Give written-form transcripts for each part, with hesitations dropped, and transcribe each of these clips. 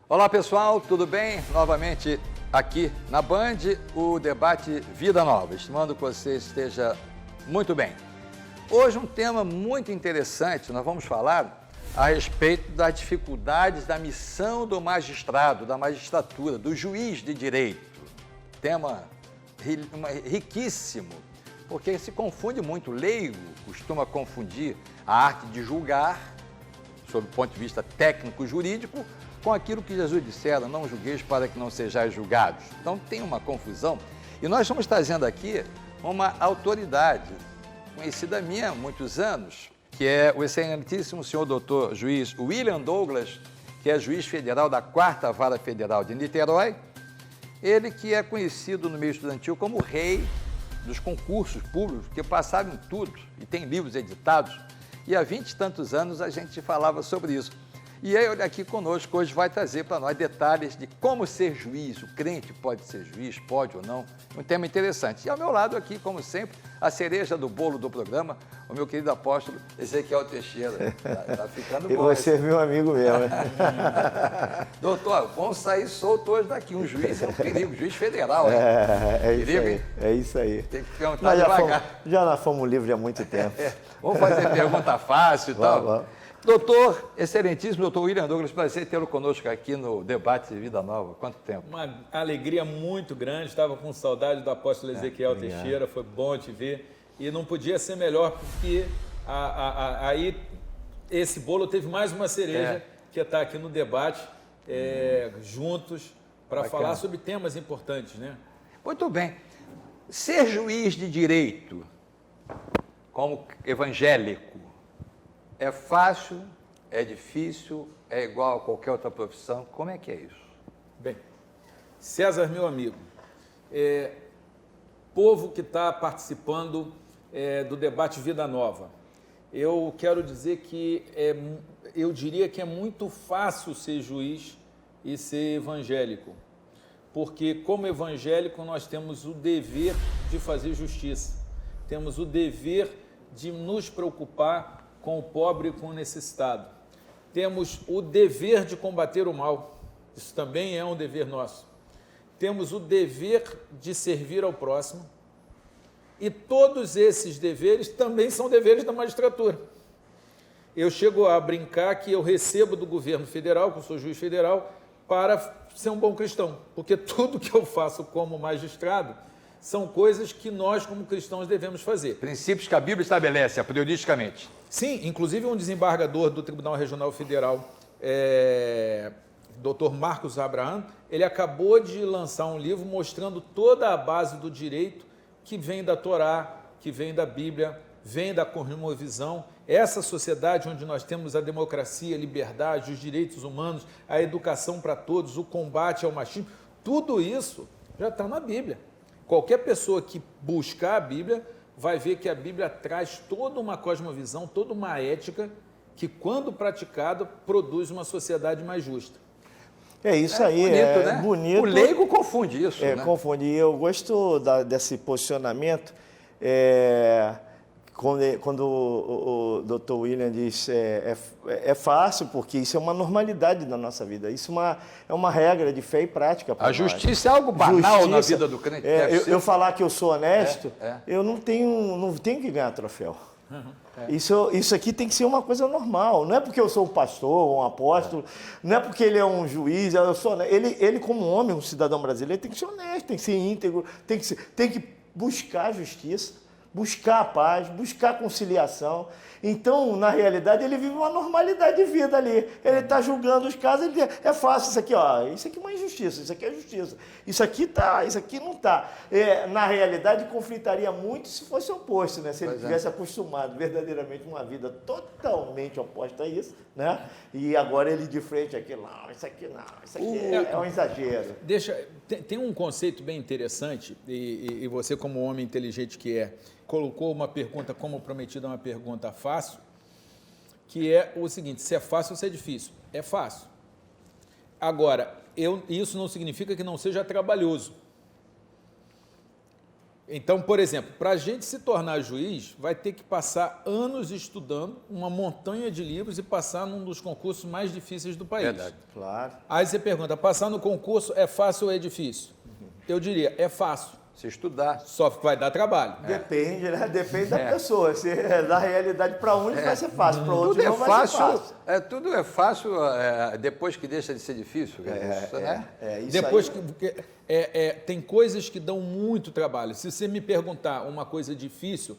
Olá pessoal, tudo bem? Novamente aqui na Band, o debate Vida Nova. Estimando que você esteja muito bem. Hoje um tema muito interessante, nós vamos falar a respeito das dificuldades da missão do magistrado, da magistratura, do juiz de direito. Tema riquíssimo, porque se confunde muito, leigo costuma confundir a arte de julgar, sob o ponto de vista técnico-jurídico, com aquilo que Jesus dissera, não julgueis para que não sejais julgados. Então tem uma confusão e nós estamos trazendo aqui uma autoridade conhecida minha há muitos anos, que é o excelentíssimo senhor doutor juiz William Douglas, que é juiz federal da 4ª Vara Federal de Niterói, ele que é conhecido no meio estudantil como o rei dos concursos públicos, que passaram em tudo e tem livros editados, e há 20 e tantos anos a gente falava sobre isso. E ele aqui conosco hoje vai trazer para nós detalhes de como ser juiz, o crente pode ser juiz, pode ou não, um tema interessante. E ao meu lado aqui, como sempre, a cereja do bolo do programa, o meu querido apóstolo Ezequiel Teixeira. Tá ficando bom. E você é meu amigo mesmo, né? Doutor, vamos sair solto hoje daqui, um juiz é um perigo, juiz federal, hein? É isso aí, é isso aí. Tem que perguntar devagar. Já nós fomos livres há muito tempo. Vamos fazer pergunta fácil e tal. Vamos. Doutor, excelentíssimo doutor William Douglas, prazer tê-lo conosco aqui no debate de Vida Nova. Quanto tempo? Uma alegria muito grande, estava com saudade do apóstolo Ezequiel Teixeira, foi bom te ver. E não podia ser melhor, porque aí esse bolo teve mais uma cereja que está aqui no debate, juntos, para falar sobre temas importantes, né? Muito bem. Ser juiz de direito, como evangélico, é fácil, é difícil, é igual a qualquer outra profissão? Como é que é isso? Bem, César, meu amigo, povo que está participando do debate Vida Nova, eu quero dizer que eu diria que é muito fácil ser juiz e ser evangélico, porque como evangélico nós temos o dever de fazer justiça, temos o dever de nos preocupar com o pobre e com o necessitado. Temos o dever de combater o mal, isso também é um dever nosso. Temos o dever de servir ao próximo e todos esses deveres também são deveres da magistratura. Eu chego a brincar que eu recebo do governo federal, que eu sou juiz federal, para ser um bom cristão, porque tudo que eu faço como magistrado são coisas que nós, como cristãos, devemos fazer. Princípios que a Bíblia estabelece, periodicamente. Sim, inclusive um desembargador do Tribunal Regional Federal, Dr. Marcos Abraham, ele acabou de lançar um livro mostrando toda a base do direito que vem da Torá, que vem da Bíblia, vem da cosmovisão. Essa sociedade onde nós temos a democracia, a liberdade, os direitos humanos, a educação para todos, o combate ao machismo, tudo isso já está na Bíblia. Qualquer pessoa que buscar a Bíblia vai ver que a Bíblia traz toda uma cosmovisão, toda uma ética que, quando praticada, produz uma sociedade mais justa. É isso aí, bonito, né? Bonito. O leigo confunde isso, né? Confunde. E eu gosto desse posicionamento, quando o Dr. William diz é fácil, porque isso é uma normalidade da nossa vida. Isso é uma regra de fé e prática para nós. A justiça é algo banal na vida do crente. Eu falar que eu sou honesto, eu não tenho que ganhar troféu. Isso aqui tem que ser uma coisa normal. Não é porque eu sou um pastor ou um apóstolo, não é porque ele é um juiz, eu sou honesto. Ele como homem, um cidadão brasileiro, tem que ser honesto, tem que ser íntegro, tem que buscar a justiça, buscar a paz, buscar a conciliação. Então, na realidade, ele vive uma normalidade de vida ali. Ele está julgando os casos, ele diz, é fácil isso aqui, ó, isso aqui é uma injustiça, isso aqui é justiça, isso aqui tá, isso aqui não está. Na realidade, conflitaria muito se fosse oposto, né? Se ele tivesse acostumado verdadeiramente uma vida totalmente oposta a isso, né? E agora ele de frente aqui, não, isso aqui é um exagero. Tem um conceito bem interessante, e você como homem inteligente que colocou uma pergunta como prometida, uma pergunta fácil, que é o seguinte: se é fácil ou se é difícil? É fácil. Agora, isso não significa que não seja trabalhoso. Então, por exemplo, para a gente se tornar juiz, vai ter que passar anos estudando uma montanha de livros e passar num dos concursos mais difíceis do país. Verdade. Claro. Aí você pergunta, passar no concurso é fácil ou é difícil? Eu diria, é fácil. Se estudar. Só que vai dar trabalho. Depende, né? Depende da pessoa. Se da realidade para uns vai ser fácil, para outros Tudo não vai ser fácil. Tudo é fácil depois que deixa de ser difícil. Né? Isso Depois aí... tem coisas que dão muito trabalho. Se você me perguntar uma coisa difícil,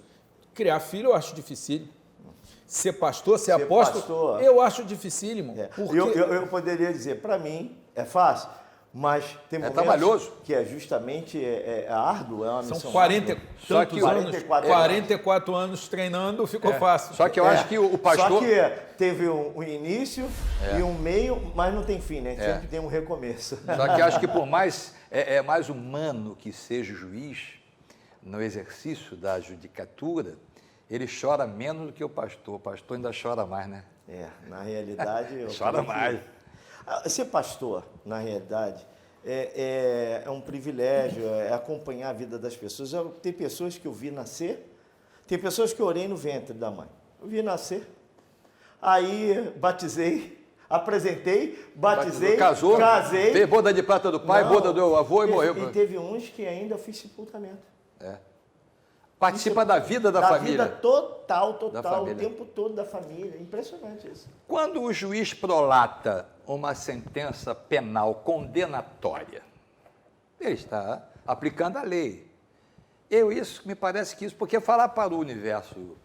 criar filho eu acho dificílimo. Ser pastor, ser apóstolo, eu acho dificílimo. Porque... Eu poderia dizer, para mim, é fácil. Mas tem momentos trabalhoso. Que é justamente árduo, é uma missão. São 44 anos treinando, ficou fácil. Só que eu acho que o pastor... Só que teve um início e um meio, mas não tem fim, né? Sempre tem um recomeço. Só que eu acho que por mais... É mais humano que seja o juiz, no exercício da judicatura, ele chora menos do que o pastor. O pastor ainda chora mais, né? Na realidade... Chora mais. Ser pastor, na realidade, é um privilégio, é acompanhar a vida das pessoas. Tem pessoas que eu vi nascer, tem pessoas que eu orei no ventre da mãe. Eu vi nascer, aí batizei, apresentei, batizei, casou, casei. Fez boda de prata do pai, boda do avô e morreu. E teve uns que ainda fiz sepultamento. Participa da vida da família. Da vida total, família. O tempo todo da família. Impressionante isso. Quando o juiz prolata uma sentença penal condenatória, ele está aplicando a lei. Me parece que isso, porque falar para o universo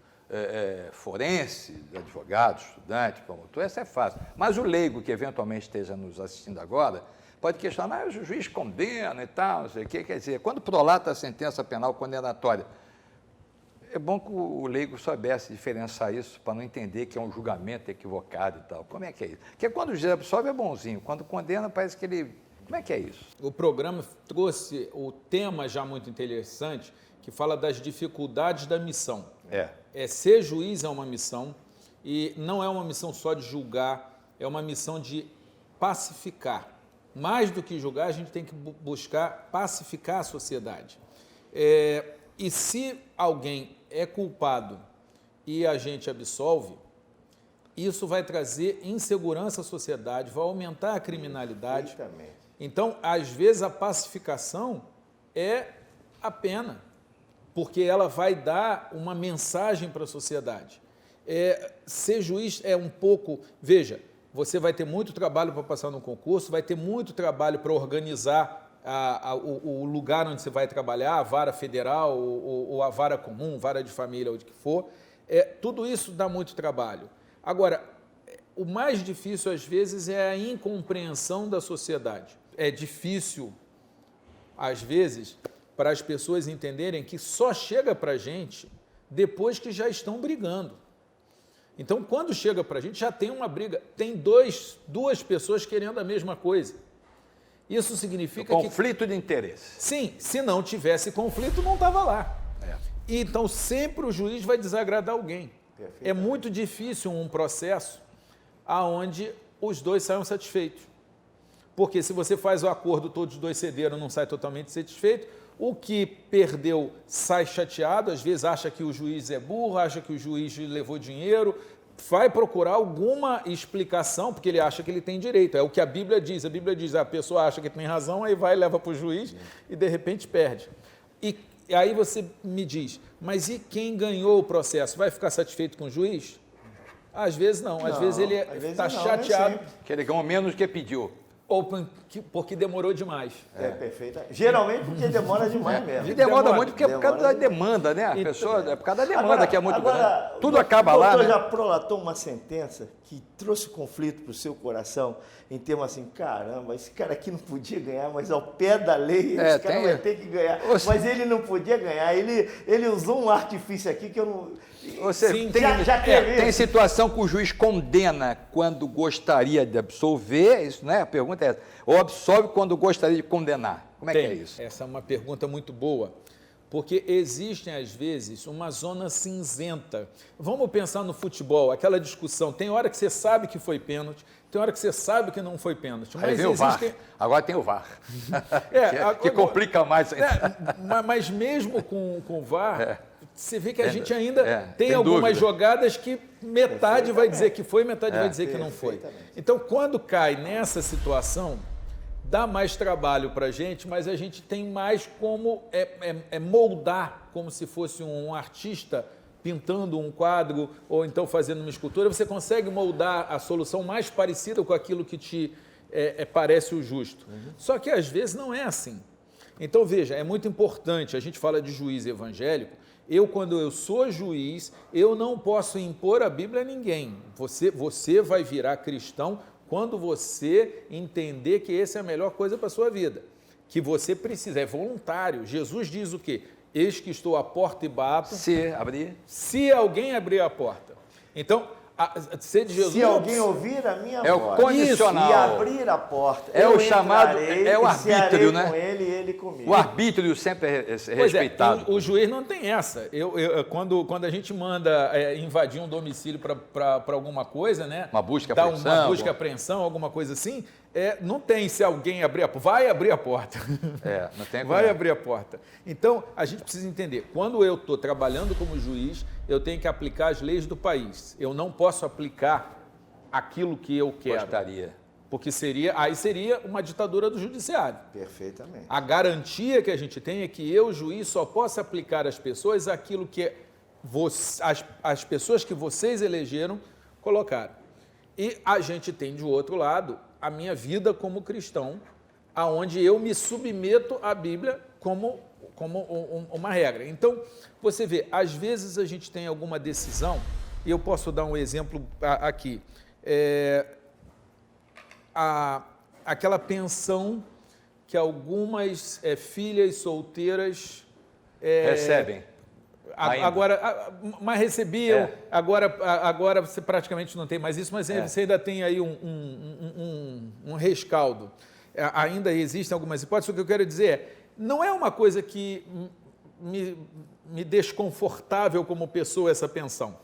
forense, advogado, estudante, promotor, isso é fácil. Mas o leigo que eventualmente esteja nos assistindo agora, pode questionar, o juiz condena e tal, não sei o quê. Quer dizer, quando prolata a sentença penal condenatória, é bom que o leigo soubesse diferenciar isso para não entender que é um julgamento equivocado e tal. Como é que é isso? Porque quando o juiz absolve é bonzinho, quando condena parece que ele... Como é que é isso? O programa trouxe o tema já muito interessante, que fala das dificuldades da missão. Ser juiz é uma missão, e não é uma missão só de julgar, é uma missão de pacificar. Mais do que julgar, a gente tem que buscar pacificar a sociedade. E se alguém é culpado e a gente absolve, isso vai trazer insegurança à sociedade, vai aumentar a criminalidade. Exatamente. Então, às vezes, a pacificação é a pena, porque ela vai dar uma mensagem para a sociedade. Ser juiz é um pouco... Veja, você vai ter muito trabalho para passar no concurso, vai ter muito trabalho para organizar o lugar onde você vai trabalhar, a vara federal ou a vara comum, vara de família, onde que for. Tudo isso dá muito trabalho. Agora, o mais difícil, às vezes, é a incompreensão da sociedade. É difícil, às vezes, para as pessoas entenderem que só chega para a gente depois que já estão brigando. Então, quando chega para a gente, já tem uma briga. Tem duas pessoas querendo a mesma coisa. Isso significa conflito de interesse. Sim, se não tivesse conflito, não estava lá. Então, sempre o juiz vai desagradar alguém. É muito difícil um processo onde os dois saiam satisfeitos. Porque se você faz o acordo, todos os dois cederam, não sai totalmente satisfeito, o que perdeu sai chateado, às vezes acha que o juiz é burro, acha que o juiz levou dinheiro, vai procurar alguma explicação, porque ele acha que ele tem direito. É o que a Bíblia diz. A Bíblia diz, a pessoa acha que tem razão, aí vai, leva para o juiz e, de repente, perde. E aí você me diz, mas e quem ganhou o processo? Vai ficar satisfeito com o juiz? Às vezes não. Às vezes ele está chateado. Que ele ganhou menos do que pediu. Ou porque demorou demais. Perfeito. Geralmente porque demora demais mesmo. E demora muito porque é por causa da demanda, né? A pessoa, é por causa da demanda que é muito grande. Tudo acaba lá, né? O doutor já prolatou uma sentença que trouxe conflito para o seu coração, em termos assim, caramba, esse cara aqui não podia ganhar, mas ao pé da lei, esse cara vai ter que ganhar. Mas ele não podia ganhar, ele usou um artifício aqui que eu não... Sim, tem situação que o juiz condena quando gostaria de absolver, isso, né? A pergunta é essa. Ou absolve quando gostaria de condenar. Como é que é isso? Essa é uma pergunta muito boa, Porque existem, às vezes, uma zona cinzenta. Vamos pensar no futebol, aquela discussão. Tem hora que você sabe que foi pênalti, tem hora que você sabe que não foi pênalti. Mas vem o VAR. Agora tem o VAR. Que complica mais. Mas mesmo com o VAR, você vê que a gente ainda tem algumas dúvida. Jogadas que metade vai dizer que foi, metade vai dizer que não foi. Então, quando cai nessa situação, dá mais trabalho para a gente, mas a gente tem mais como moldar, como se fosse um artista pintando um quadro ou então fazendo uma escultura. Você consegue moldar a solução mais parecida com aquilo que te parece o justo. Só que às vezes não é assim. Então veja, é muito importante, a gente fala de juiz evangélico, quando eu sou juiz, eu não posso impor a Bíblia a ninguém. Você vai virar cristão quando você entender que essa é a melhor coisa para a sua vida, que você precisa, é voluntário. Jesus diz o quê? Eis que estou à porta e bato. Se alguém abrir a porta. Então, ser de Jesus. Se alguém ouvir a minha voz. É o condicional. E abrir a porta. É o chamado, é o arbítrio, né? Com ele e ele comigo. O arbítrio sempre é respeitado. O juiz não tem essa. Quando a gente manda invadir um domicílio para alguma coisa, né? Uma busca e apreensão. Uma busca e apreensão, alguma coisa assim, não tem se alguém abrir a porta. Vai abrir a porta. Não tem como. Vai abrir a porta. Então, a gente precisa entender, quando eu estou trabalhando como juiz, eu tenho que aplicar as leis do país. Eu não posso aplicar aquilo que eu quero. Gostaria. Porque aí seria uma ditadura do judiciário. Perfeitamente. A garantia que a gente tem é que eu, juiz, só posso aplicar às pessoas aquilo que as pessoas que vocês elegeram colocaram. E a gente tem, de outro lado, a minha vida como cristão, aonde eu me submeto à Bíblia como uma regra. Então, você vê, às vezes a gente tem alguma decisão, e eu posso dar um exemplo aqui, aquela pensão que algumas filhas solteiras recebem. Mas recebiam, agora você praticamente não tem mais isso, mas você ainda tem aí um rescaldo. Ainda existem algumas hipóteses. O que eu quero dizer é, não é uma coisa que me desconfortável como pessoa essa pensão.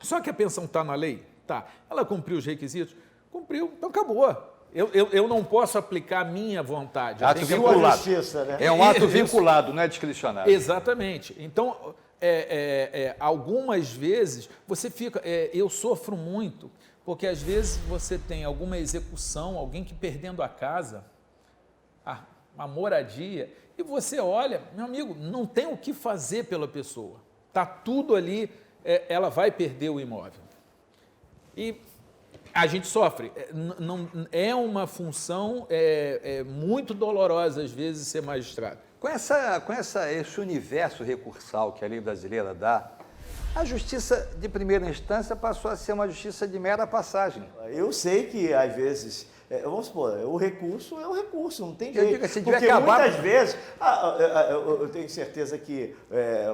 Só que a pensão está na lei? Tá. Ela cumpriu os requisitos? Cumpriu, então acabou. Eu não posso aplicar a minha vontade. Ato vinculado. Justiça, né? É um ato vinculado, não é discricionário. Exatamente. Então, algumas vezes, você fica... eu sofro muito, porque às vezes você tem alguma execução, alguém que perdendo a casa, a moradia, e você olha, meu amigo, não tem o que fazer pela pessoa. Está tudo ali, ela vai perder o imóvel. E a gente sofre. Não, é uma função muito dolorosa, às vezes, ser magistrado. Com esse universo recursal que a lei brasileira dá, a justiça de primeira instância passou a ser uma justiça de mera passagem. Eu sei que, às vezes, vamos supor, o recurso é o recurso, não tem jeito. Eu digo assim, porque muitas vezes, eu tenho certeza que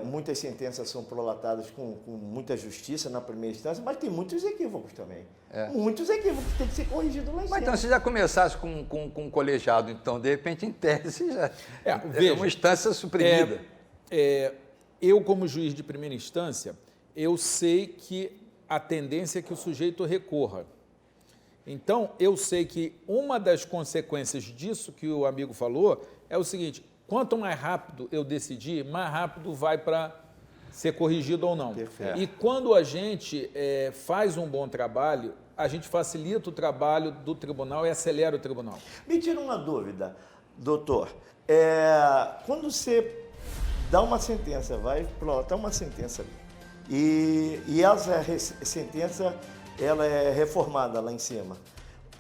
muitas sentenças são prolatadas com muita justiça na primeira instância, mas tem muitos equívocos também. Muitos equívocos que tem que ser corrigidos lá em cima. Mas então, se já começasse com um colegiado, então, de repente, em tese, já é uma instância suprimida. Eu, como juiz de primeira instância, eu sei que a tendência é que o sujeito recorra. Então, eu sei que uma das consequências disso que o amigo falou é o seguinte, quanto mais rápido eu decidir, mais rápido vai para ser corrigido ou não. Perfeito. E quando a gente faz um bom trabalho, a gente facilita o trabalho do tribunal e acelera o tribunal. Me tira uma dúvida, doutor. Quando você dá uma sentença, vai prolatar uma sentença ali, e essa sentença ela é reformada lá em cima,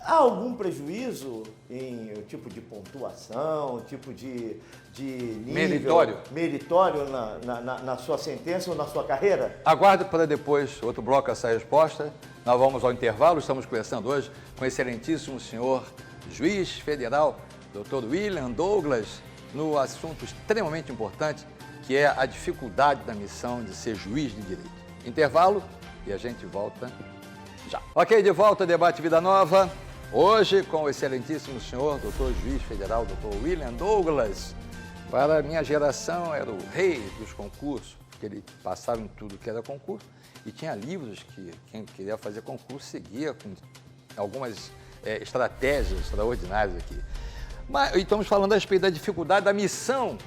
há algum prejuízo em tipo de pontuação, tipo de nível meritório na sua sentença ou na sua carreira? Aguardo para depois, outro bloco, essa resposta. Nós vamos ao intervalo, estamos conversando hoje com o excelentíssimo senhor juiz federal, Dr. William Douglas, no assunto extremamente importante, que é a dificuldade da missão de ser juiz de direito. Intervalo e a gente volta já. Ok, de volta ao Debate Vida Nova. Hoje com o excelentíssimo senhor, doutor juiz federal, Dr. William Douglas. Para a minha geração, era o rei dos concursos, porque ele passava em tudo que era concurso, e tinha livros que quem queria fazer concurso seguia com algumas estratégias extraordinárias aqui. Mas estamos falando a respeito da dificuldade da missão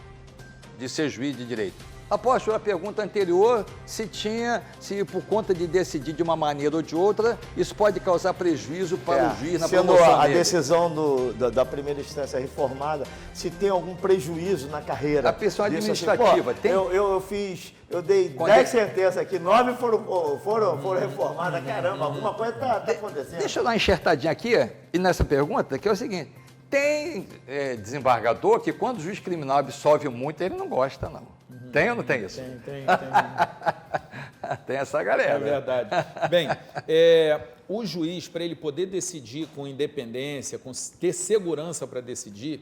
de ser juiz de direito. Apóstolo, a pergunta anterior, se por conta de decidir de uma maneira ou de outra, isso pode causar prejuízo para o juiz na promoção sendo a dele. decisão da primeira instância reformada, se tem algum prejuízo na carreira. A pessoa administrativa assim, tem... Eu dei 10 sentenças aqui, 9 foram reformadas. Caramba, alguma coisa está acontecendo. Deixa eu dar uma enxertadinha aqui, e nessa pergunta, que é o seguinte, tem desembargador que quando o juiz criminal absolve muito, ele não gosta, não. Tem ou não tem isso? Tem. Tem essa galera. É verdade. Bem, o juiz, para ele poder decidir com independência, ter segurança para decidir,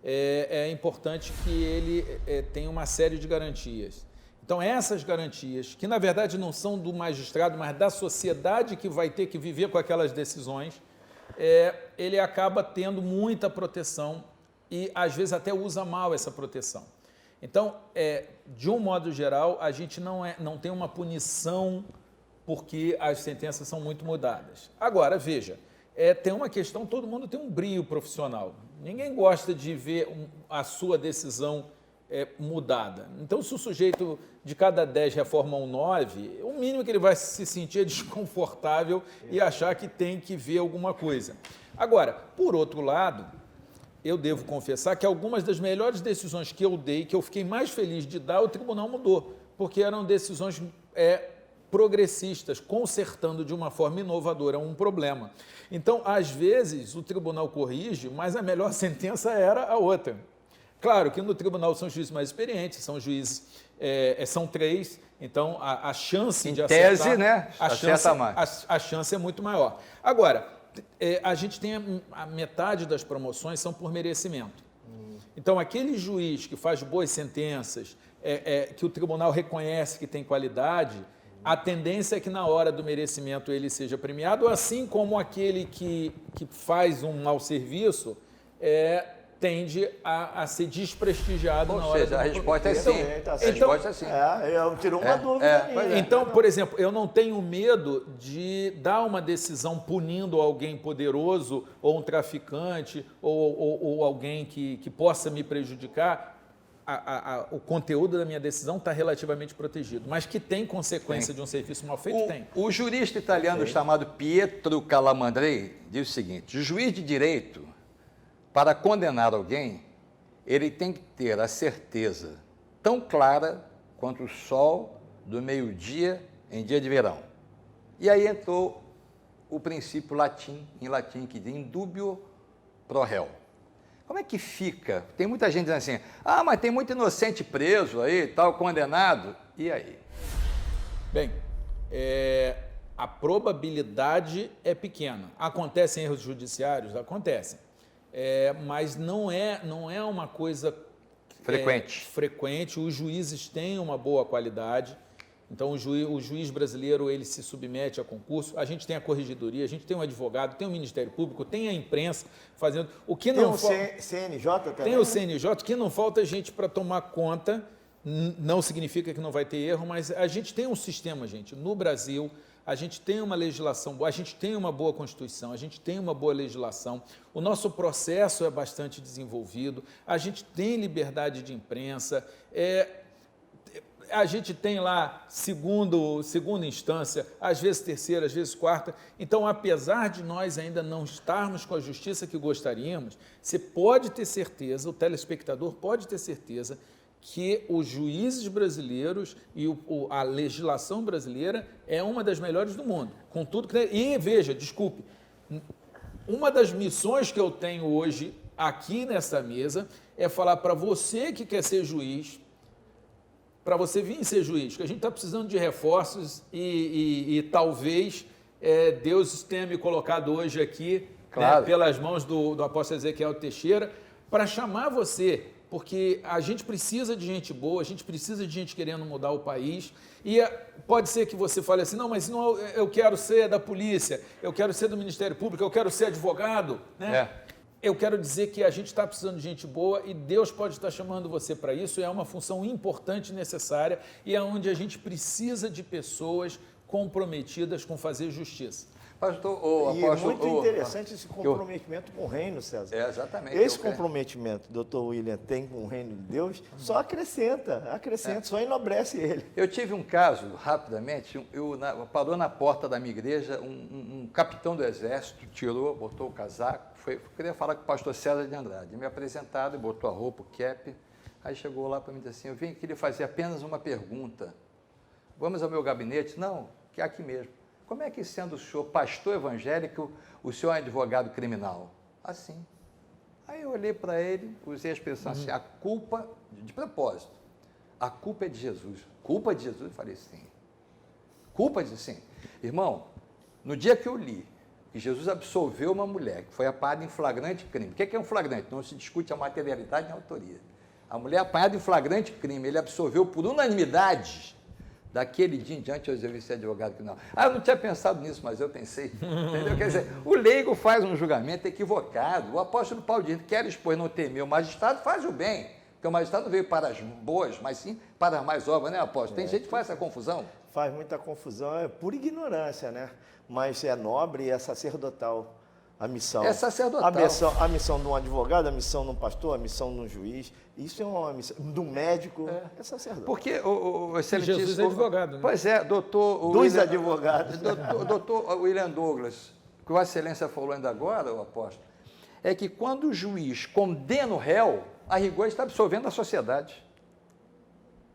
é importante que ele tenha uma série de garantias. Então, essas garantias, que na verdade não são do magistrado, mas da sociedade que vai ter que viver com aquelas decisões, ele acaba tendo muita proteção e, às vezes, até usa mal essa proteção. Então, de um modo geral, a gente não tem uma punição porque as sentenças são muito mudadas. Agora, veja, tem uma questão, todo mundo tem um brio profissional. Ninguém gosta de ver a sua decisão mudada. Então, se o sujeito de cada 10 reforma 9, o mínimo que ele vai se sentir é desconfortável e achar que tem que ver alguma coisa. Agora, por outro lado, eu devo confessar que algumas das melhores decisões que eu dei, que eu fiquei mais feliz de dar, o tribunal mudou, porque eram decisões progressistas, consertando de uma forma inovadora um problema. Então, às vezes, o tribunal corrige, mas a melhor sentença era a outra. Claro que no tribunal são juízes mais experientes, são juízes, são 3, então a chance de acertar... Em tese, né? Acerta mais. A chance é muito maior. Agora, a gente tem a metade das promoções são por merecimento. Então, aquele juiz que faz boas sentenças, que o tribunal reconhece que tem qualidade, a tendência é que na hora do merecimento ele seja premiado, assim como aquele que faz um mau serviço tende a ser desprestigiado na hora. Ou seja, a resposta é sim. Então, a resposta é sim. Eu tirou uma dúvida. Então, por exemplo, eu não tenho medo de dar uma decisão punindo alguém poderoso, ou um traficante, ou alguém que possa me prejudicar. O conteúdo da minha decisão está relativamente protegido, mas que tem consequência de um serviço mal feito, tem. O jurista italiano chamado Pietro Calamandrei diz o seguinte: o juiz de direito, para condenar alguém, ele tem que ter a certeza tão clara quanto o sol do meio-dia em dia de verão. E aí entrou o princípio em latim, que diz indubio pro réu. Como é que fica? Tem muita gente dizendo assim, mas tem muito inocente preso aí, tal, condenado. E aí? Bem, a probabilidade é pequena. Acontecem erros judiciários? Acontecem. Mas não é uma coisa frequente. Os juízes têm uma boa qualidade. Então, o juiz brasileiro, ele se submete a concurso. A gente tem a corregedoria, a gente tem um advogado, tem o Ministério Público, tem a imprensa fazendo... O que não CNJ também? Tem o CNJ, que não falta gente para tomar conta. Não significa que não vai ter erro, mas a gente tem um sistema, gente. No Brasil, a gente tem uma legislação boa, a gente tem uma boa Constituição, a gente tem uma boa legislação, o nosso processo é bastante desenvolvido, a gente tem liberdade de imprensa, a gente tem lá segunda instância, às vezes terceira, às vezes quarta. Então, apesar de nós ainda não estarmos com a justiça que gostaríamos, você pode ter certeza, o telespectador pode ter certeza que os juízes brasileiros e a legislação brasileira é uma das melhores do mundo. Com tudo que... E veja, desculpe, uma das missões que eu tenho hoje aqui nessa mesa é falar para você que quer ser juiz, para você vir ser juiz, que a gente está precisando de reforços e talvez Deus tenha me colocado hoje aqui, claro, né, pelas mãos do apóstolo Ezequiel Teixeira, para chamar você, porque a gente precisa de gente boa, a gente precisa de gente querendo mudar o país, e pode ser que você fale assim, não, mas não, eu quero ser da polícia, eu quero ser do Ministério Público, eu quero ser advogado, né? eu quero dizer que a gente está precisando de gente boa e Deus pode estar chamando você para isso. É uma função importante e necessária e é onde a gente precisa de pessoas comprometidas com fazer justiça. Pastor, é muito interessante esse comprometimento com o reino, César. Exatamente. Esse comprometimento, doutor William, tem com o reino de Deus, só acrescenta, só enobrece ele. Eu tive um caso, rapidamente, parou na porta da minha igreja um capitão do exército, tirou, botou o casaco, queria falar com o pastor César de Andrade. Me apresentado, botou a roupa, o cap, aí chegou lá para mim e disse assim, eu vim aqui lhe fazer apenas uma pergunta. Vamos ao meu gabinete? Não, que é aqui mesmo. Como é que, sendo o senhor pastor evangélico, o senhor é advogado criminal? Assim. Aí eu olhei para ele, usei a expressão assim, a culpa, de propósito, a culpa é de Jesus. Culpa de Jesus? Eu falei, sim. Culpa de sim. Irmão, no dia que eu li que Jesus absolveu uma mulher que foi apanhada em flagrante crime, o que é um flagrante? Não se discute a materialidade nem a autoria. A mulher apanhada em flagrante crime, ele absolveu por unanimidade. Daquele dia em diante eu resolvi ser advogado criminal. Eu não tinha pensado nisso, mas eu pensei. Entendeu? Quer dizer, o leigo faz um julgamento equivocado. O apóstolo Paulo diz, quer expor não temer o magistrado, faz o bem. Porque o magistrado não veio para as boas, mas sim para as mais obras, né, apóstolo? Tem gente que faz essa confusão. Faz muita confusão, é pura ignorância, né? Mas é nobre e é sacerdotal a missão. É sacerdotal. A missão de um advogado, a missão de um pastor, a missão de um juiz, isso é uma missão, de um médico, é sacerdotal. Porque o excelentíssimo... Jesus é advogado, né? Pois é, doutor... Dos advogados. Doutor William Douglas, que o excelência falou ainda agora, o apóstolo, é que quando o juiz condena o réu, a rigor está absolvendo a sociedade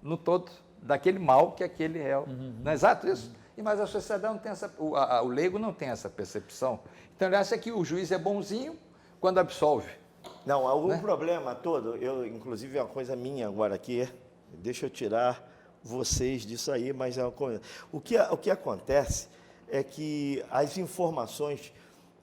no todo, daquele mal que aquele réu. Não é exato isso? Mas a sociedade não tem essa... O leigo não tem essa percepção. Então, ele acha que o juiz é bonzinho quando absolve. Não, o problema todo, inclusive é uma coisa minha agora aqui, deixa eu tirar vocês disso aí, mas é uma coisa... O que acontece é que as informações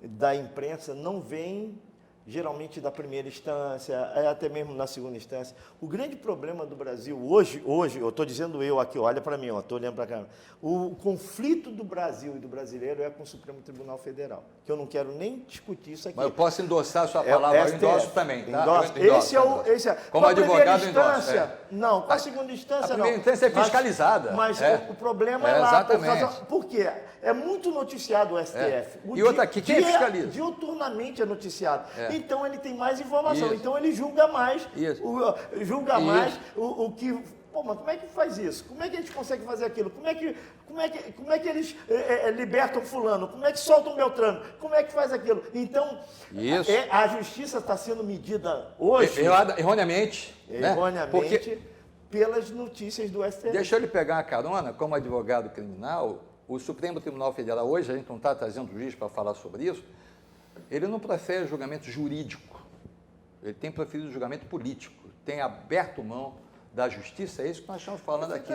da imprensa não vêm geralmente da primeira instância, até mesmo na segunda instância. O grande problema do Brasil hoje eu estou dizendo eu aqui, olha para mim, estou olhando para cá. O conflito do Brasil e do brasileiro é com o Supremo Tribunal Federal, que eu não quero nem discutir isso aqui. Mas eu posso endossar a sua palavra, eu endosso também, tá? Esse é como advogado, endosso. Não, com a segunda instância não. A primeira instância é fiscalizada. Mas o problema é lá. Exatamente. Por quê? É muito noticiado o STF. E outra aqui, quem fiscaliza? Diuturnamente é noticiado. Então ele tem mais informação. Isso. Então ele julga mais. Mais o que... Pô, mas como é que faz isso? Como é que a gente consegue fazer aquilo? Como é que eles libertam fulano? Como é que soltam Beltrano? Como é que faz aquilo? Então, a justiça está sendo medida hoje... Erroneamente. Erroneamente, pelas notícias do STF. Deixa eu lhe pegar uma carona, como advogado criminal, o Supremo Tribunal Federal, hoje a gente não está trazendo juiz para falar sobre isso, ele não prefere julgamento jurídico, ele tem preferido julgamento político, tem aberto mão da justiça, é isso que nós estamos falando aqui.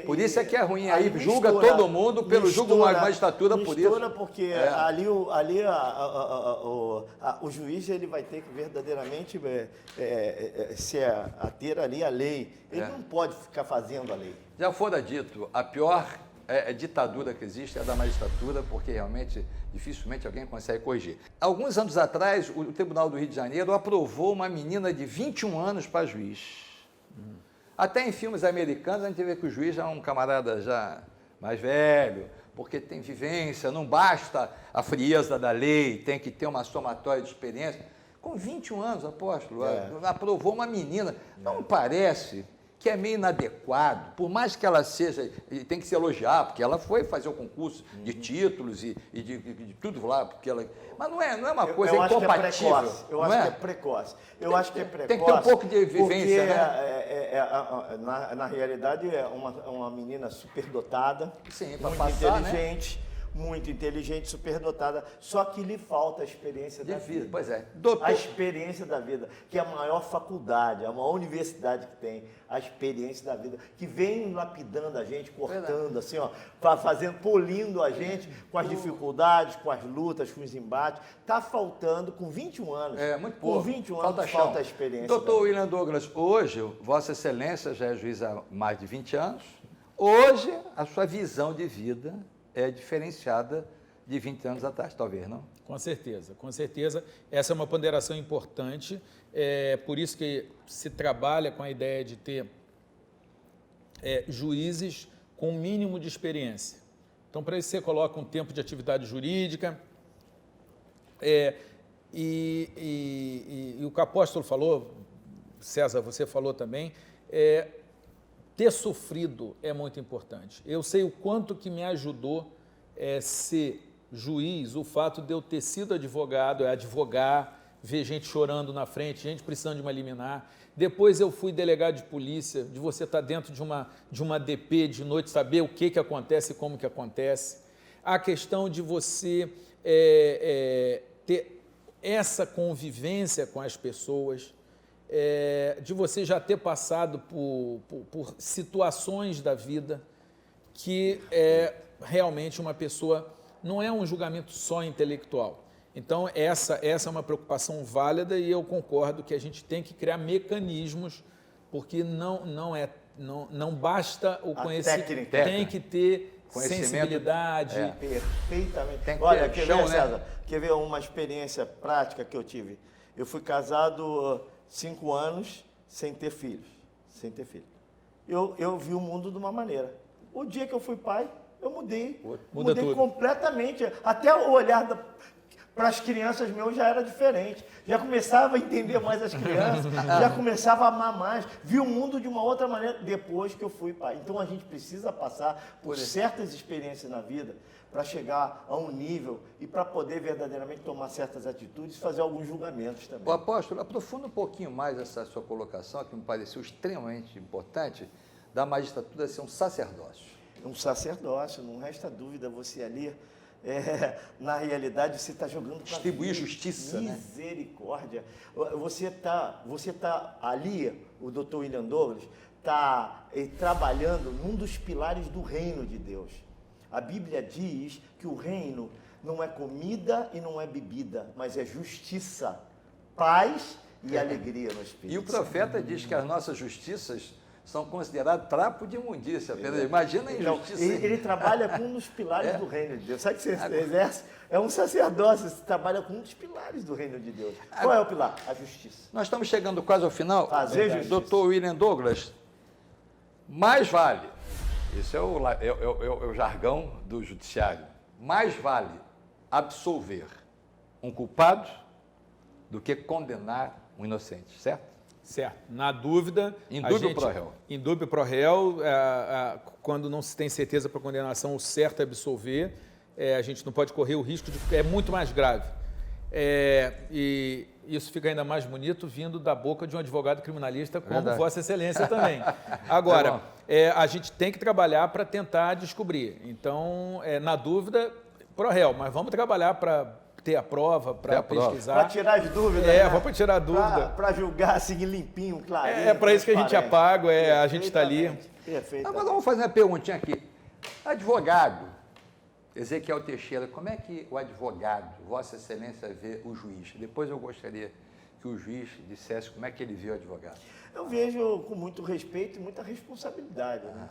Por isso é que é ruim, aí julga todo mundo pelo julgo da magistratura por isso. Porque ali o juiz ele vai ter que verdadeiramente se ater ali a lei. Ele não pode ficar fazendo a lei. Já fora dito, a pior ditadura que existe é a da magistratura, porque realmente dificilmente alguém consegue corrigir. Alguns anos atrás, o Tribunal do Rio de Janeiro aprovou uma menina de 21 anos para juiz. Até em filmes americanos a gente vê que o juiz é um camarada já mais velho, porque tem vivência, não basta a frieza da lei, tem que ter uma somatória de experiência. Com 21 anos, apóstolo, aprovou uma menina. Não parece que é meio inadequado, por mais que ela seja, e tem que se elogiar, porque ela foi fazer o concurso de títulos e de tudo lá, porque ela... Mas não é uma coisa incompatível. Eu acho que é precoce. Eu acho que é precoce. Tem que ter um pouco de vivência, porque, né? Na realidade, é uma menina superdotada, sim, muito passar, inteligente, né? Muito inteligente, superdotada, só que lhe falta a experiência da vida. Pois é. A experiência da vida, que é a maior faculdade, a maior universidade que tem, a experiência da vida, que vem lapidando a gente, cortando, assim, ó, polindo a gente com as dificuldades, com as lutas, com os embates. Está faltando, com 21 anos. Muito pouco. Com 21 anos falta a experiência. Doutor William Douglas, hoje, Vossa Excelência já é juiz há mais de 20 anos, hoje a sua visão de vida é diferenciada de 20 anos atrás, talvez, não? Com certeza, com certeza. Essa é uma ponderação importante, por isso que se trabalha com a ideia de ter juízes com um mínimo de experiência. Então, para isso você coloca um tempo de atividade jurídica, e o que o apóstolo falou, César, você falou também, ter sofrido é muito importante. Eu sei o quanto que me ajudou ser juiz, o fato de eu ter sido advogado, advogar, ver gente chorando na frente, gente precisando de uma liminar. Depois eu fui delegado de polícia, de você estar dentro de uma DP de noite, saber o que acontece e como que acontece. A questão de você ter essa convivência com as pessoas, de você já ter passado por situações da vida que realmente uma pessoa não é um julgamento só intelectual. Então, essa é uma preocupação válida e eu concordo que a gente tem que criar mecanismos, porque não basta o conhecimento, tem que ter sensibilidade. Perfeitamente. Tem que Olha, ter quer ver, César? Quer ver uma experiência prática que eu tive? Eu fui casado 5 anos sem ter filhos. Eu vi o mundo de uma maneira. O dia que eu fui pai, eu mudei. Mudei tudo. Completamente. Até o olhar para as crianças meu já era diferente. Já começava a entender mais as crianças, já começava a amar mais. Vi o mundo de uma outra maneira depois que eu fui pai. Então a gente precisa passar por certas experiências na vida para chegar a um nível e para poder verdadeiramente tomar certas atitudes e fazer alguns julgamentos também. O apóstolo, aprofunda um pouquinho mais essa sua colocação, que me pareceu extremamente importante, da magistratura ser um sacerdócio. Um sacerdócio, não resta dúvida, você ali, na realidade, você está jogando para distribuir justiça, misericórdia. Né? Você tá ali, o Dr. William Douglas, está trabalhando num dos pilares do reino de Deus. A Bíblia diz que o reino não é comida e não é bebida, mas é justiça, paz e alegria no Espírito. E o profeta diz que as nossas justiças são considerados trapo de imundícia. Imagina a injustiça. Então, ele trabalha com um dos pilares do reino de Deus. Sabe o que você exerce? É um sacerdócio, você trabalha com um dos pilares do reino de Deus. Qual é o pilar? A justiça. Nós estamos chegando quase ao final. Fazer justiça. Dr. William Douglas, mais vale, esse é o jargão do judiciário, mais vale absolver um culpado do que condenar um inocente, certo? Certo. Na dúvida... Indúbio pro réu. Indúbio pro réu, quando não se tem certeza para condenação, o certo é absolver. A gente não pode correr o risco de... É muito mais grave. E isso fica ainda mais bonito vindo da boca de um advogado criminalista como Vossa Excelência também. Agora, a gente tem que trabalhar para tentar descobrir. Então, na dúvida, pro réu, mas vamos trabalhar para ter a prova, para pesquisar. Para tirar as dúvidas. Né? Vamos tirar a dúvida. Para julgar, seguir limpinho, clarinho. É para isso que a gente apaga, a gente está ali. Perfeito. Agora vamos fazer uma perguntinha aqui. Advogado, Ezequiel Teixeira, como é que o advogado, Vossa Excelência, vê o juiz? Depois eu gostaria que o juiz dissesse como é que ele vê o advogado. Eu vejo com muito respeito e muita responsabilidade. Né?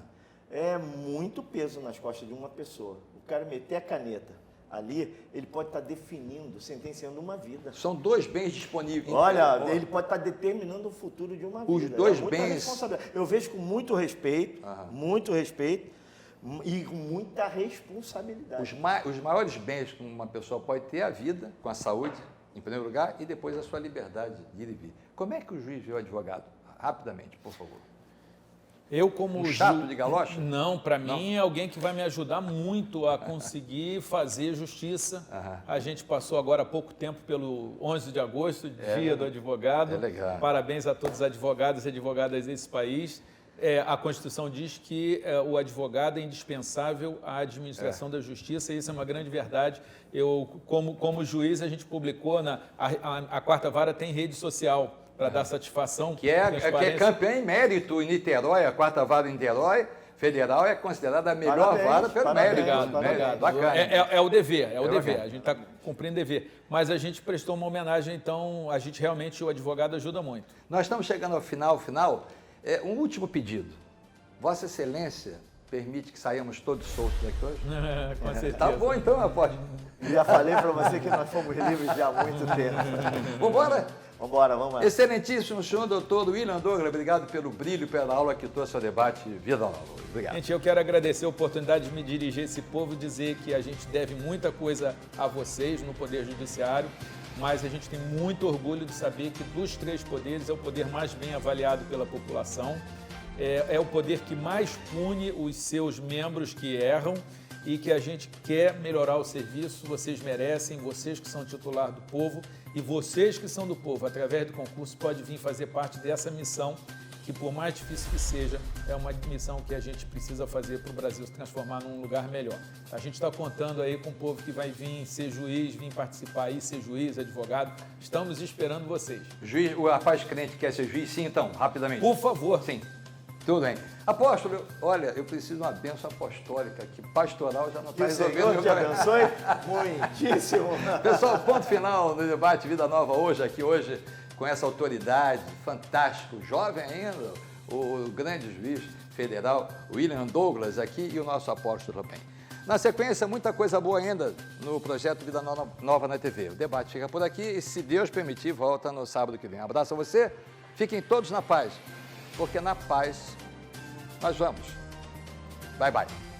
É muito peso nas costas de uma pessoa. O cara meter a caneta ali, ele pode estar definindo, sentenciando uma vida. São dois bens disponíveis. Olha, ele pode estar determinando o futuro de uma vida. Os dois bens... Eu vejo com muito respeito e com muita responsabilidade. Os maiores bens que uma pessoa pode ter é a vida, com a saúde, em primeiro lugar, e depois a sua liberdade de ir e vir. Como é que o juiz vê o advogado? Rapidamente, por favor. Eu como chato de galocha? Não, para mim é alguém que vai me ajudar muito a conseguir fazer justiça. A gente passou agora há pouco tempo pelo 11 de agosto, Dia do Advogado. Legal. Parabéns a todos os advogados e advogadas desse país. A Constituição diz que o advogado é indispensável à administração da justiça, e isso é uma grande verdade. Eu, como juiz, a gente publicou, a Quarta Vara tem rede social para dar satisfação. Que é campeã em mérito em Niterói, a Quarta Vara em Niterói Federal é considerada a melhor vara pelo mérito. Obrigado. Bacana. É o dever, a gente está cumprindo o dever. Mas a gente prestou uma homenagem, então a gente realmente, o advogado ajuda muito. Nós estamos chegando ao final. Um último pedido. Vossa Excelência permite que saímos todos soltos daqui hoje? Com certeza. Tá bom então, apóstolo. Já falei para você que nós fomos livres já há muito tempo. Vambora? Vambora, vamos lá. Excelentíssimo senhor doutor William Douglas, obrigado pelo brilho, pela aula que trouxe ao debate Vida Nova. Obrigado. Gente, eu quero agradecer a oportunidade de me dirigir a esse povo e dizer que a gente deve muita coisa a vocês no Poder Judiciário, mas a gente tem muito orgulho de saber que dos 3 poderes é o poder mais bem avaliado pela população, é o poder que mais pune os seus membros que erram e que a gente quer melhorar o serviço, vocês merecem, vocês que são titular do povo e vocês que são do povo, através do concurso, pode vir fazer parte dessa missão que, por mais difícil que seja, é uma missão que a gente precisa fazer para o Brasil se transformar num lugar melhor. A gente está contando aí com o povo que vai vir ser juiz, vir participar aí, ser juiz, advogado. Estamos esperando vocês. Juiz, o rapaz crente quer ser juiz? Sim, então, rapidamente. Por favor. Sim. Tudo bem. Apóstolo, olha, eu preciso de uma bênção apostólica, que pastoral já não está resolvendo. Senhor te abençoe muitíssimo. Pessoal, ponto final no debate Vida Nova hoje, com essa autoridade, fantástico, jovem ainda, o grande juiz federal, William Douglas aqui e o nosso apóstolo também. Na sequência, muita coisa boa ainda no projeto Vida Nova na TV. O debate fica por aqui e, se Deus permitir, volta no sábado que vem. Um abraço a você, fiquem todos na paz, porque na paz nós vamos. Bye, bye.